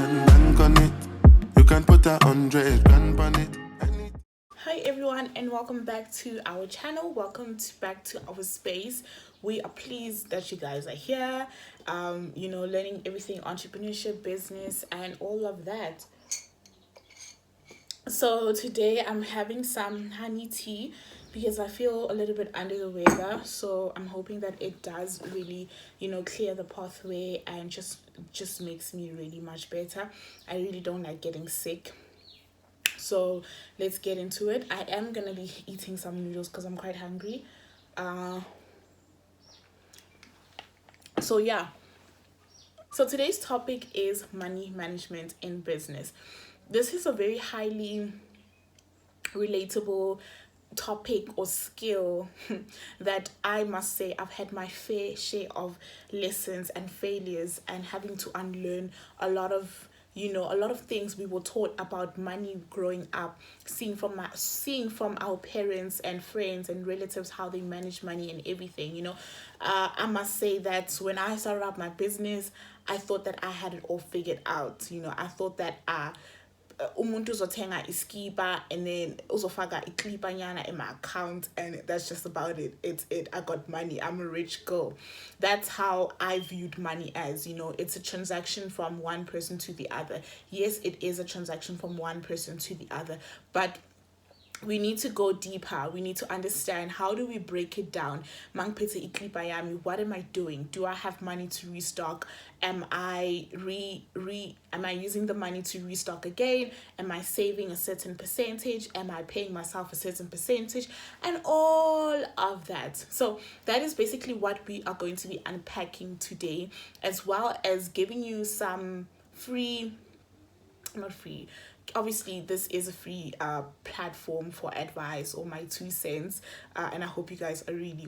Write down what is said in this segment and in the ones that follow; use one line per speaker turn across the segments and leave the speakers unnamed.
bank on it. You can put 100 grand on it.
Hi everyone, and welcome back to our channel. Back to our space. We are pleased that you guys are here, learning everything entrepreneurship, business, and all of that. So today I'm having some honey tea because I feel a little bit under the weather. So I'm hoping that it does really, clear the pathway and just makes me really much better. I really don't like getting sick. So let's get into it. I am gonna be eating some noodles because I'm quite hungry. So today's topic is money management in business. This is a very highly relatable topic or skill that I must say I've had my fair share of lessons and failures and having to unlearn a lot of things we were taught about money growing up, seeing from our parents and friends and relatives how they manage money and everything. I must say that when I started up my business, I thought that I had it all figured out. I thought that umuntu uzothenga iskipa and then uzofaka iklipanyana in my account and that's just about it. It's it. I got money. I'm a rich girl. That's how I viewed money as, it's a transaction from one person to the other. Yes, it is a transaction from one person to the other, but we need to go deeper. We need to understand, how do we break it down? Mangpete iklipa yami, what am I doing? Do I have money to restock? Am I am I using the money to restock again? Am I saving a certain percentage? Am I paying myself a certain percentage? And all of that. So that is basically what we are going to be unpacking today, as well as giving you some not free, obviously this is a free platform for advice or my 2 cents, and I hope you guys are really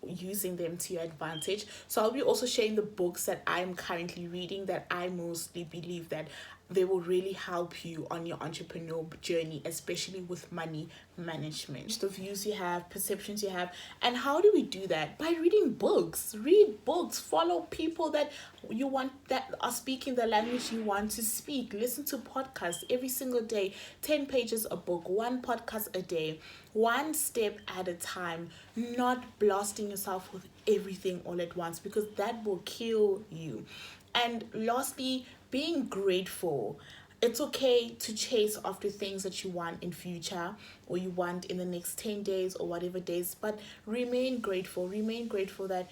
using them to your advantage. So I'll be also sharing the books that I'm currently reading that I mostly believe that they will really help you on your entrepreneurial journey, especially with money management. The views you have, perceptions you have, and how do we do that? By reading books. Read books, follow people that you want, that are speaking the language you want to speak. Listen to podcasts every single day, 10 pages a book, one podcast a day, one step at a time, not blasting yourself with everything all at once, because that will kill you. And lastly, being grateful. It's okay to chase after things that you want in future or you want in the next 10 days or whatever days, but remain grateful. Remain grateful that,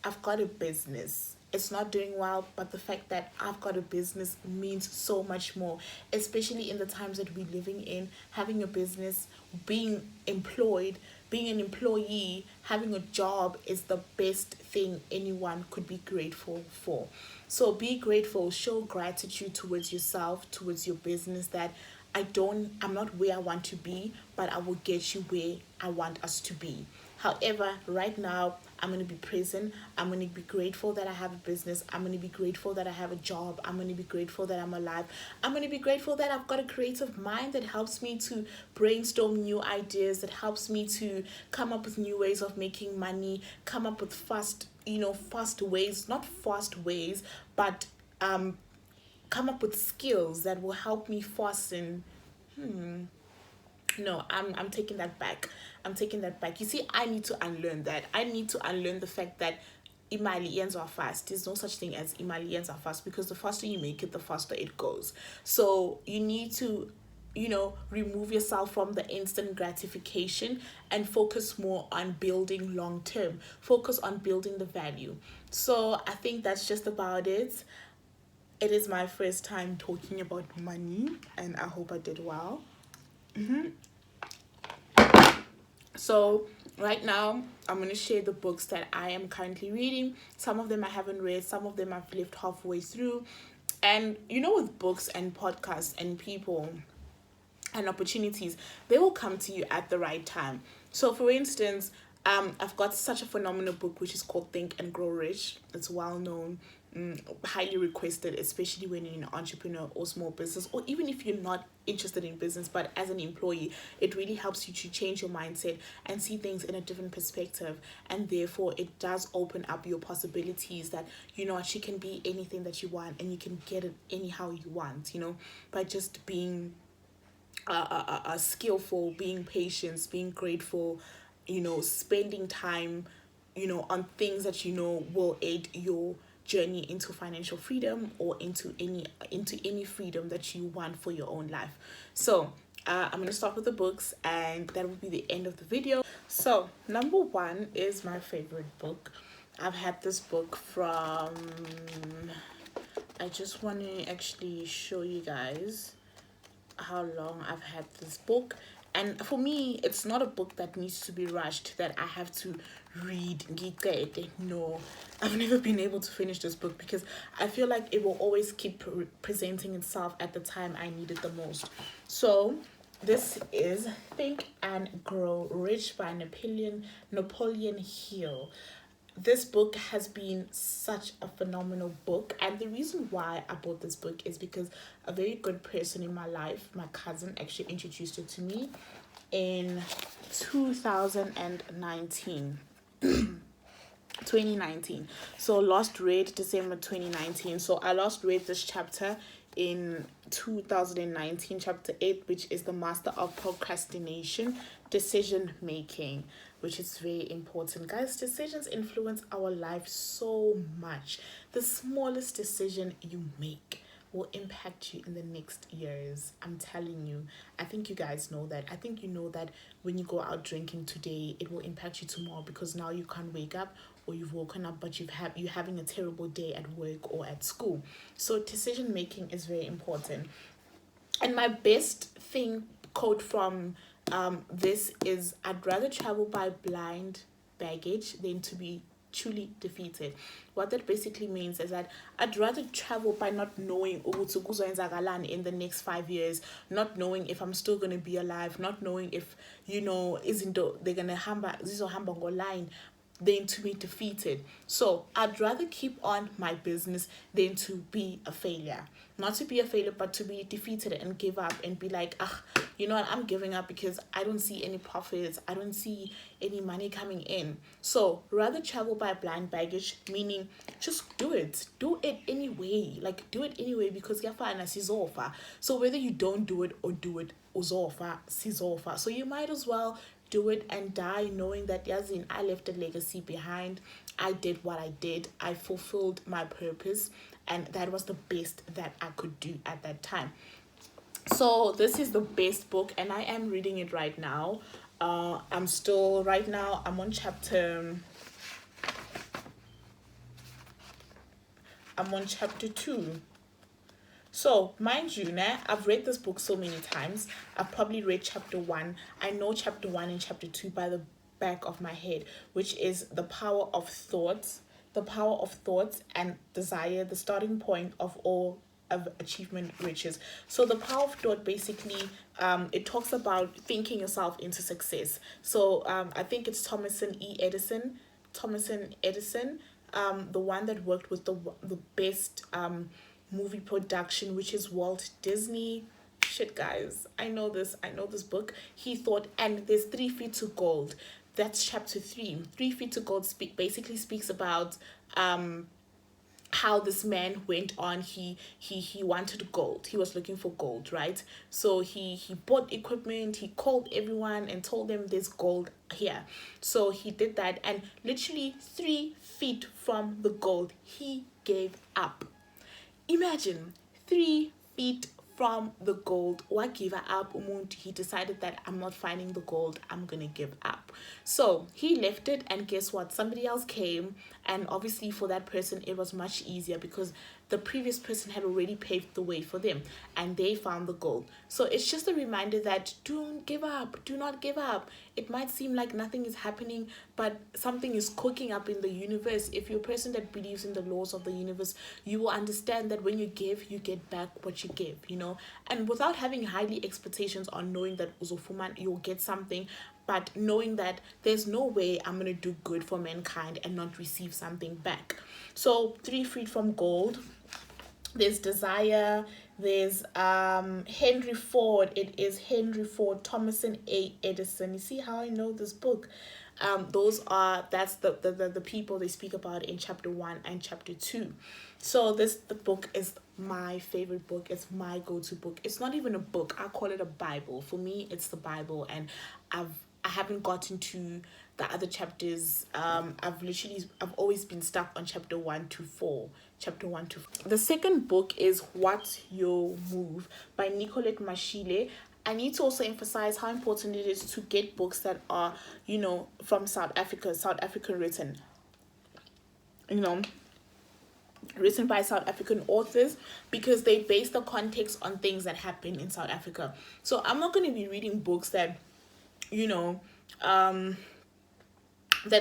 I've got a business. It's not doing well, but the fact that I've got a business means so much more, especially in the times that we're living in. Having a business, being employed, being an employee, having a job is the best thing anyone could be grateful for. So be grateful, show gratitude towards yourself, towards your business, that I'm not where I want to be, but I will get you where I want us to be. However, right now, I'm going to be present. I'm going to be grateful that I have a business. I'm going to be grateful that I have a job. I'm going to be grateful that I'm alive. I'm going to be grateful that I've got a creative mind that helps me to brainstorm new ideas, that helps me to come up with new ways of making money, come up with fast ways, not fast ways, but come up with skills that will help me fasten. No, I'm taking that back. You see, I need to unlearn that. I need to unlearn the fact that imali yenziwa fast. There's no such thing as imali yenziwa fast, because the faster you make it, the faster it goes. So you need to, remove yourself from the instant gratification and focus more on building long term. Focus on building the value. So I think that's just about it. It is my first time talking about money, and I hope I did well. So right now, I'm going to share the books that I am currently reading. Some of them I haven't read. Some of them I've left halfway through. And, with books and podcasts and people and opportunities, they will come to you at the right time. So, for instance, I've got such a phenomenal book which is called Think and Grow Rich. It's well known. highly requested, especially when you're an entrepreneur or small business, or even if you're not interested in business but as an employee. It really helps you to change your mindset and see things in a different perspective, and therefore it does open up your possibilities that, you know, she can be anything that you want and you can get it anyhow you want, you know, by just being skillful, being patient, being grateful, you know, spending time, you know, on things that you know will aid your journey into financial freedom, or into any freedom that you want for your own life. So I'm going to start with the books, and that will be the end of the video. So number one is my favorite book. I've had this book from, I just want to actually show you guys how long I've had this book. And for me, it's not a book that needs to be rushed, that I have to read. No, I've never been able to finish this book because I feel like it will always keep presenting itself at the time I need it the most. So this is Think and Grow Rich by Napoleon Hill. This book has been such a phenomenal book, and the reason why I bought this book is because a very good person in my life, my cousin, actually introduced it to me in 2019. 2019. So last read December 2019. So I last read this chapter in 2019, chapter 8, which is the master of procrastination, decision making, which is very important. Guys, decisions influence our life so much. The smallest decision you make will impact you in the next years. I'm telling you. I think you guys know that. I think you know that when you go out drinking today, it will impact you tomorrow, because now you can't wake up, or you've woken up but you're having a terrible day at work or at school. So decision making is very important. And my best thing quote from this is, I'd rather travel by blind baggage than to be truly defeated. What that basically means is that I'd rather travel by not knowing in the next 5 years, not knowing if I'm still gonna be alive, not knowing if, you know, isn't they're gonna hamba line, than to be defeated. So I'd rather keep on my business than to be a failure. Not to be a failure, but to be defeated and give up and be like, you know what, I'm giving up because I don't see any profits, I don't see any money coming in. So rather travel by blind baggage, meaning just do it anyway. Like, do it anyway, because yafana sizofa. So whether you don't do it or do it, uzofa sizofa. So you might as well do it and die knowing that, Yazin, I left a legacy behind. I did what I did. I fulfilled my purpose, and that was the best that I could do at that time. So this is the best book, and I am reading it right now. I'm on chapter 2. So, mind you, I've read this book so many times. I've probably read chapter 1. I know chapter 1 and chapter 2 by the back of my head, which is the power of thoughts and desire, the starting point of all of achievement riches. So the power of thought, basically, it talks about thinking yourself into success. So I think it's Thomas Edison, the one that worked with the best movie production, which is Walt Disney. Shit, guys, I know this book. He thought, and there's 3 Feet to Gold. That's chapter 3. 3 Feet to Gold basically speaks about how this man went on. He wanted gold. He was looking for gold, right? So he bought equipment. He called everyone and told them there's gold here. So he did that, and literally 3 feet from the gold, he gave up. Imagine 3 feet from the gold. Why give up? He decided that I'm not finding the gold, I'm gonna give up. So he left it, and guess what? Somebody else came, and obviously for that person it was much easier because the previous person had already paved the way for them, and they found the gold. So it's just a reminder that don't give up. Do not give up. It might seem like nothing is happening, but something is cooking up in the universe. If you're a person that believes in the laws of the universe, you will understand that when you give, you get back what you give, you know. And without having highly expectations on knowing that uzofuman, you'll get something, but knowing that there's no way I'm going to do good for mankind and not receive something back. So, Three Freed from Gold, there's Desire, there's Henry Ford. It is Henry Ford, Thomason A. Edison. You see how I know this book? That's the people they speak about in chapter 1 and chapter 2. So the book is my favorite book. It's my go-to book. It's not even a book. I call it a Bible. For me, it's the Bible, and I haven't gotten to the other chapters. I've always been stuck on chapter 1 to 4. Chapter 1 to 4. The second book is What's Your Move by Nicolette Mashile. I need to also emphasize how important it is to get books that are, from South African written, written by South African authors, because they base the context on things that happen in South Africa. So I'm not going to be reading books that, that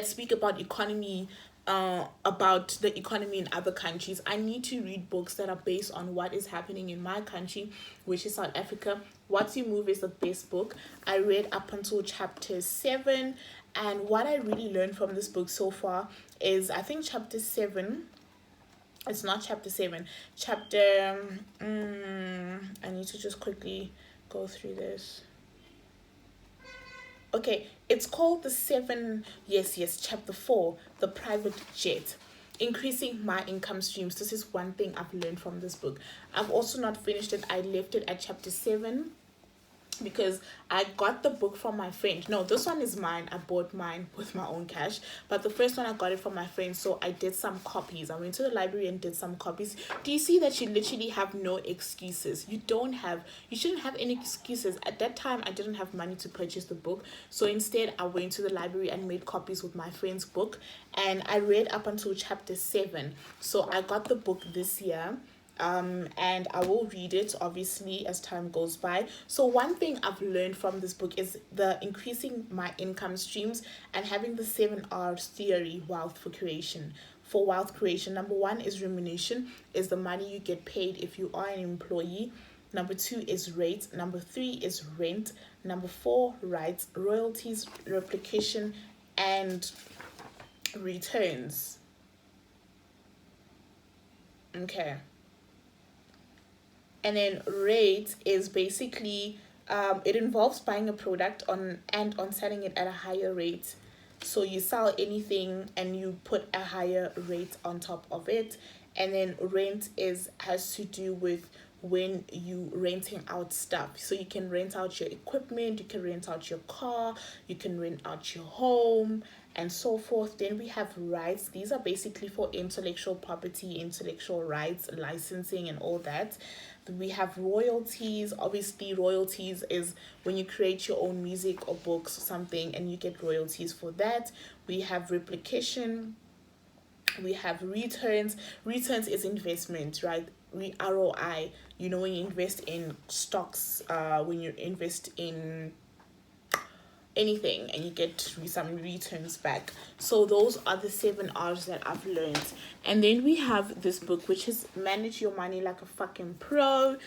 speak about economy, about the economy in other countries. I need to read books that are based on what is happening in my country, which is South Africa. What's Your Move is the best book. I read up until chapter 7, and what I really learned from this book so far is, I think chapter 7, it's not chapter 7, I need to just quickly go through this. Okay, it's called chapter 4, The Private Jet. Increasing my income streams. This is one thing I've learned from this book. I've also not finished it. I left it at chapter 7 because I got the book from my friend. No, this one is mine. I bought mine with my own cash. But the first one, I got it from my friend. So I did some copies. I went to the library and did some copies. Do you see that you literally have no excuses? You shouldn't have any excuses. At that time, I didn't have money to purchase the book. So instead, I went to the library and made copies with my friend's book. And I read up until chapter 7. So I got the book this year. And I will read it obviously as time goes by. So one thing I've learned from this book is the increasing my income streams and having the 7 R's theory, wealth for creation. For wealth creation, number 1 is remuneration, is the money you get paid if you are an employee. Number 2 is rate. Number 3 is rent. Number 4, rights, royalties, replication, and returns. Okay. And then rate is basically, it involves buying a product on selling it at a higher rate. So you sell anything and you put a higher rate on top of it. And then rent has to do with when you renting out stuff. So you can rent out your equipment, you can rent out your car, you can rent out your home, and so forth. Then we have rights. These are basically for intellectual property, intellectual rights, licensing, and all that. We have royalties. Obviously, royalties is when you create your own music or books or something and you get royalties for that. We have replication. We have returns. Returns is investment, right? ROI. When you invest in stocks, when you invest in anything and you get some returns back. So those are the 7 R's that I've learned. And then we have this book, which is Manage Your Money Like a Fucking Pro.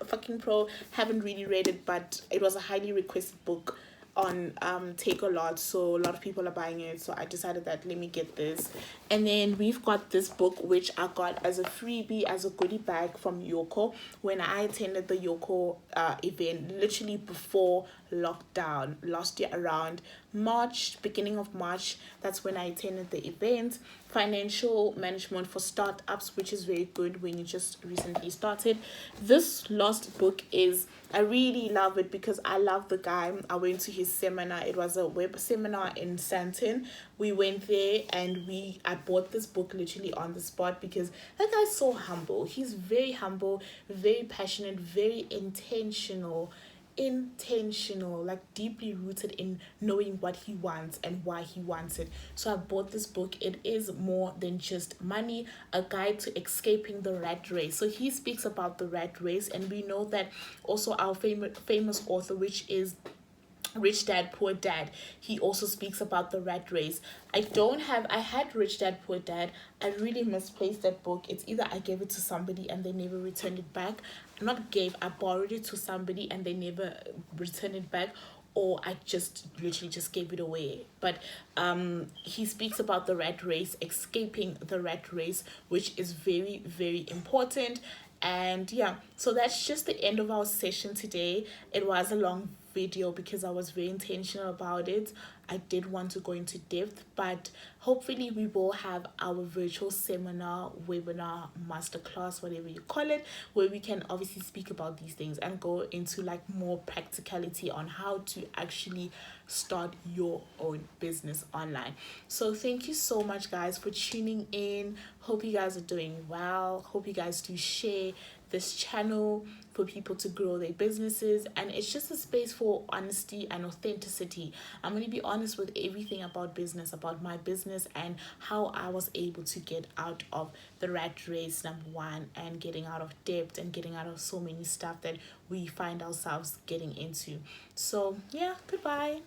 Fucking pro. Haven't really read it, but it was a highly requested book on Take a Lot, so a lot of people are buying it, so I decided that let me get this. And then we've got this book, which I got as a freebie, as a goodie bag from Yoko when I attended the Yoko event literally before lockdown last year around beginning of March. That's when I attended the event. Financial management for startups, which is very good when you just recently started. This last book I really love it because I love the guy. I went to his seminar. It was a web seminar in Sandton. We went there and I bought this book literally on the spot because that guy's so humble. He's very humble, very passionate, very intentional, like deeply rooted in knowing what he wants and why he wants it. So I bought this book. It is more than just money, a guide to escaping the rat race. So he speaks about the rat race, and we know that also our famous author, which is Rich Dad Poor Dad, he also speaks about the rat race. I had Rich Dad Poor Dad. I really misplaced that book. It's either I gave it to somebody and they never returned it back. I borrowed it to somebody and they never returned it back, or I just literally just gave it away. But he speaks about the rat race, escaping the rat race, which is very, very important. And yeah, so that's just the end of our session today. It was a long video because I was very intentional about it. I did want to go into depth, but hopefully we will have our virtual seminar, webinar, masterclass, whatever you call it, where we can obviously speak about these things and go into like more practicality on how to actually start your own business online. So thank you so much, guys, for tuning in. Hope you guys are doing well. Hope you guys do share this channel for people to grow their businesses, and it's just a space for honesty and authenticity. I'm going to be honest with everything about business, about my business, and how I was able to get out of the rat race, number one, and getting out of debt and getting out of so many stuff that we find ourselves getting into. So yeah, goodbye.